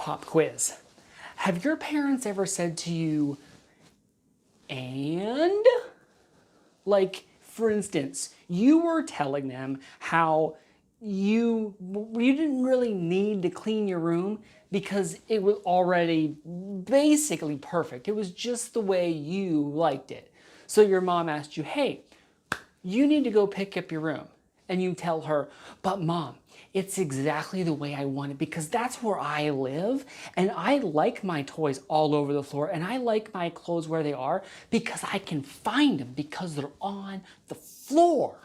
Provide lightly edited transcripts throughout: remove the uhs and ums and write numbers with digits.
pop quiz. Have your parents ever said to you, and? Like, for instance, you were telling them how you didn't really need to clean your room because it was already basically perfect. It was just the way you liked it. So your mom asked you, hey, you need to go pick up your room. And you tell her, but Mom, it's exactly the way I want it because that's where I live and I like my toys all over the floor and I like my clothes where they are because I can find them because they're on the floor.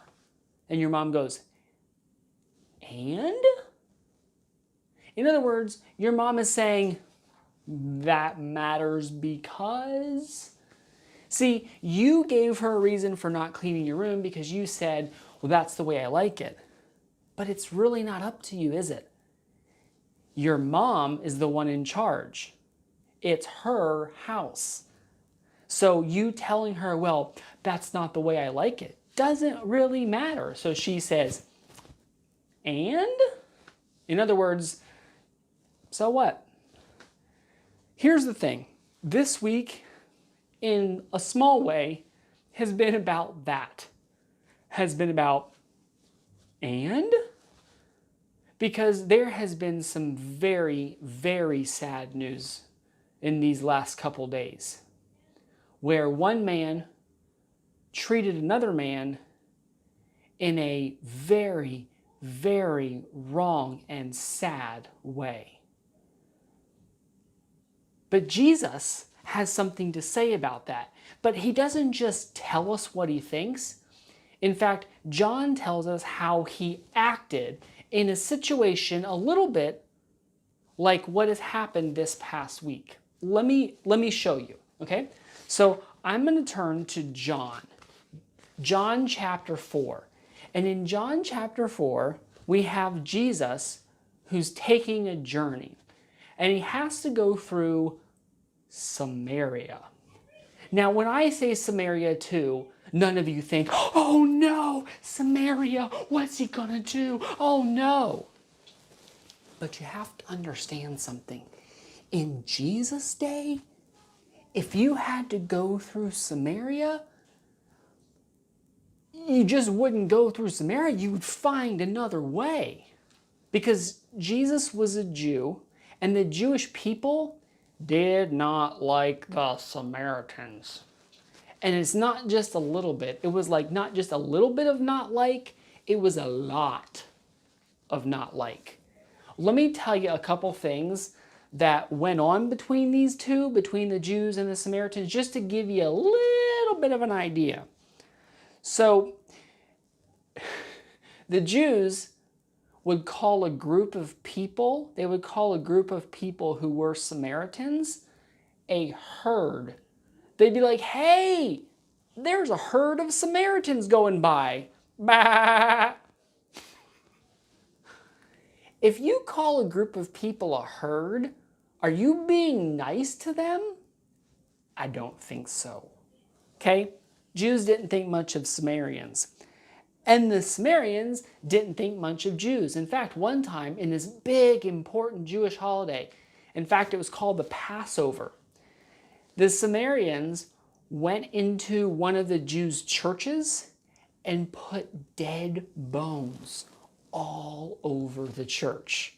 And your mom goes, and? In other words, your mom is saying, that matters because... See, you gave her a reason for not cleaning your room because you said, well, that's the way I like it. But it's really not up to you, is it? Your mom is the one in charge. It's her house. So you telling her, well, that's not the way I like it, doesn't really matter. So she says, and? In other words, so what? Here's the thing. This week, in a small way, has been about that. Has been about, and? Because there has been some very, very sad news in these last couple days, where one man treated another man in a very, very wrong and sad way. But Jesus has something to say about that. But he doesn't just tell us what he thinks. In fact, John tells us how he acted in a situation a little bit like what has happened this past week. Let me show you, okay? So I'm going to turn to John chapter 4. And in John chapter 4, we have Jesus who's taking a journey. And he has to go through Samaria. Now, when I say Samaria too, none of you think, oh no, Samaria, what's he gonna do? Oh no. But you have to understand something. In Jesus' day, if you had to go through Samaria, you just wouldn't go through Samaria, you would find another way. Because Jesus was a Jew, and the Jewish people did not like the Samaritans. And it's not just a little bit. It was like not just a little bit of not like, it was a lot of not like. Let me tell you a couple things that went on between these two, between the Jews and the Samaritans, just to give you a little bit of an idea. So, the Jews would call a group of people, they would call a group of people who were Samaritans a herd. They'd be like, hey, there's a herd of Samaritans going by. Bah! If you call a group of people a herd, are you being nice to them? I don't think so. Okay? Jews didn't think much of Samaritans. And the Samaritans didn't think much of Jews. In fact, one time in this big, important Jewish holiday, in fact, it was called the Passover, the Samaritans went into one of the Jews' churches and put dead bones all over the church.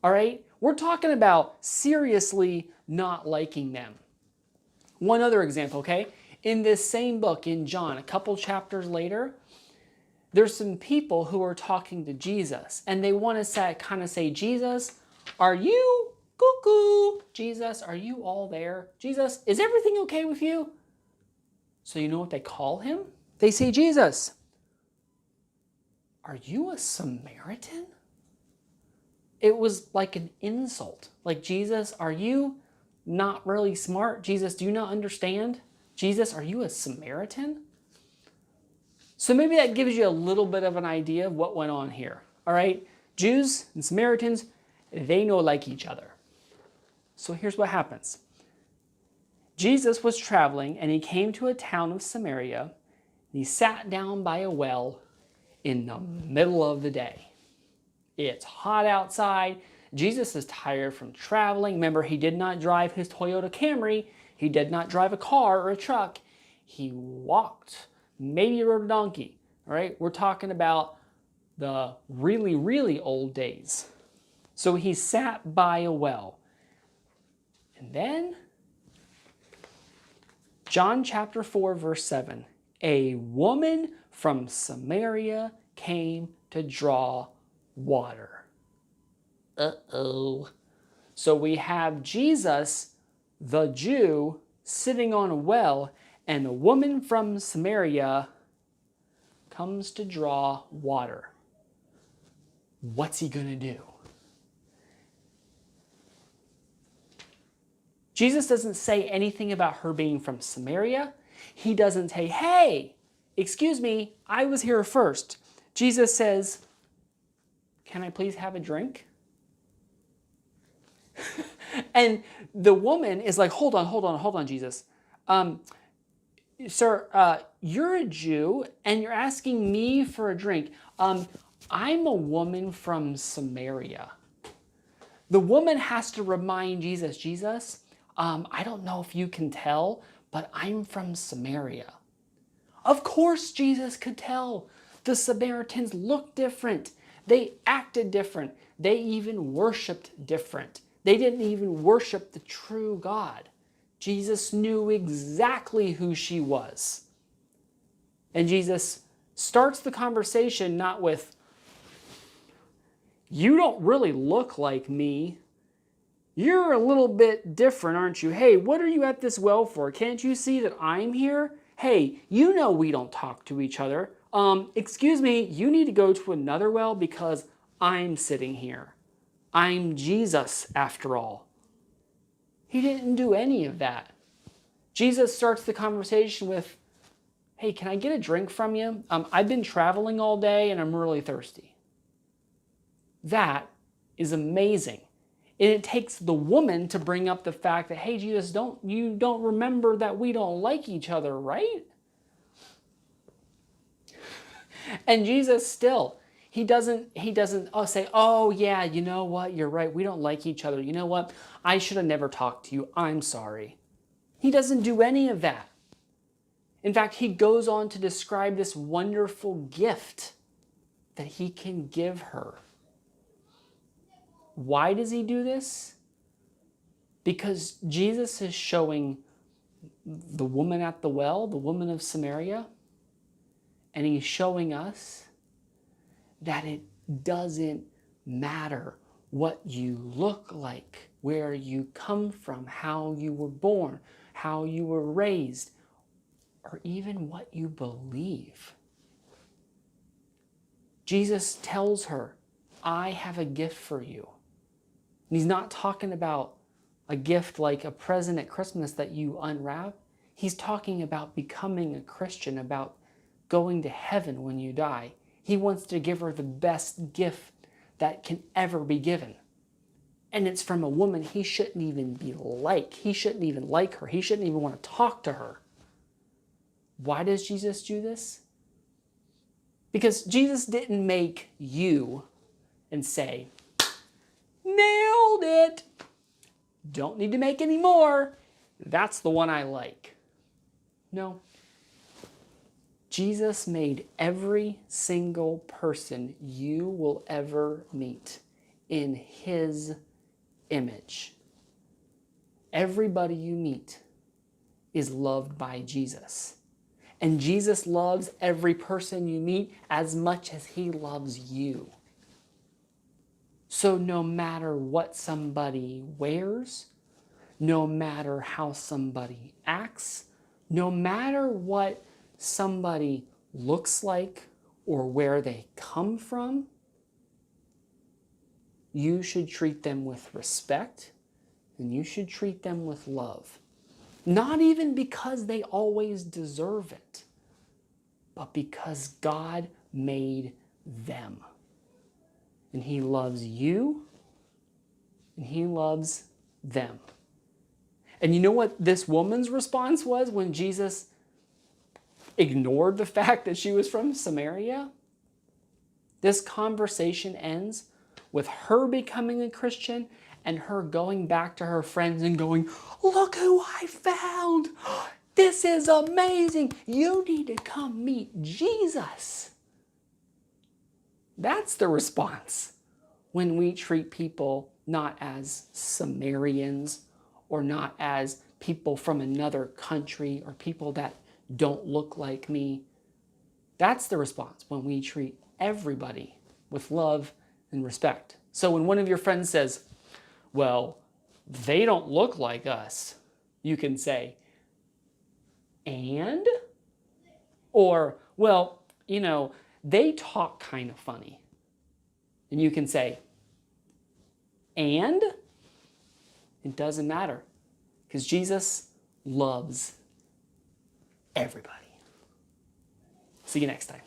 All right? We're talking about seriously not liking them. One other example, okay? In this same book, in John, a couple chapters later, there's some people who are talking to Jesus, and they want to kind of say, Jesus, are you cuckoo? Jesus, are you all there? Jesus, is everything okay with you? So you know what they call him? They say, Jesus, are you a Samaritan? It was like an insult. Like, Jesus, are you not really smart? Jesus, do you not understand? Jesus, are you a Samaritan? So maybe that gives you a little bit of an idea of what went on here. All right? Jews and Samaritans, they know like each other. So here's what happens. Jesus was traveling and he came to a town of Samaria and he sat down by a well in the middle of the day. It's hot outside. Jesus is tired from traveling. Remember, he did not drive his Toyota Camry. He did not drive a car or a truck. He walked, maybe rode a donkey. All right, we're talking about the really, really old days. So he sat by a well. And then, John chapter 4, verse 7, a woman from Samaria came to draw water. Uh-oh. So we have Jesus, the Jew, sitting on a well, and a woman from Samaria comes to draw water. What's he going to do? Jesus doesn't say anything about her being from Samaria. He doesn't say, hey, excuse me, I was here first. Jesus says, can I please have a drink? And the woman is like, hold on, Jesus. Sir, you're a Jew and you're asking me for a drink. I'm a woman from Samaria. The woman has to remind Jesus, I don't know if you can tell, but I'm from Samaria. Of course Jesus could tell. The Samaritans looked different. They acted different. They even worshiped different. They didn't even worship the true God. Jesus knew exactly who she was. And Jesus starts the conversation not with, you don't really look like me. You're a little bit different, aren't you? Hey, what are you at this well for? Can't you see that I'm here? Hey, you know we don't talk to each other. Excuse me, you need to go to another well because I'm sitting here. I'm Jesus, after all. He didn't do any of that. Jesus starts the conversation with, hey, can I get a drink from you? I've been traveling all day and I'm really thirsty. That is amazing. And it takes the woman to bring up the fact that, hey, Jesus, you don't remember that we don't like each other, right? And Jesus still, he doesn't say, oh yeah, you know what, you're right, we don't like each other. You know what, I should have never talked to you, I'm sorry. He doesn't do any of that. In fact, he goes on to describe this wonderful gift that he can give her. Why does he do this? Because Jesus is showing the woman at the well, the woman of Samaria, and he's showing us that it doesn't matter what you look like, where you come from, how you were born, how you were raised, or even what you believe. Jesus tells her, I have a gift for you. And he's not talking about a gift like a present at Christmas that you unwrap. He's talking about becoming a Christian, about going to heaven when you die. He wants to give her the best gift that can ever be given. And it's from a woman he shouldn't even be like. He shouldn't even like her. He shouldn't even want to talk to her. Why does Jesus do this? Because Jesus didn't make you and say, nailed it. Don't need to make any more. That's the one I like. No. Jesus made every single person you will ever meet in his image. Everybody you meet is loved by Jesus. And Jesus loves every person you meet as much as he loves you. So no matter what somebody wears, no matter how somebody acts, no matter what somebody looks like or where they come from, you should treat them with respect and you should treat them with love. Not even because they always deserve it, but because God made them. And he loves you and he loves them. And you know what this woman's response was when Jesus ignored the fact that she was from Samaria? This conversation ends with her becoming a Christian and her going back to her friends and going, look who I found. This is amazing. You need to come meet Jesus. That's the response when we treat people not as Samaritans or not as people from another country or people that don't look like me. That's the response when we treat everybody with love and respect. So when one of your friends says, well, they don't look like us, you can say, and? Or, well, they talk kind of funny. And you can say, and? It doesn't matter, because Jesus loves everybody. See you next time.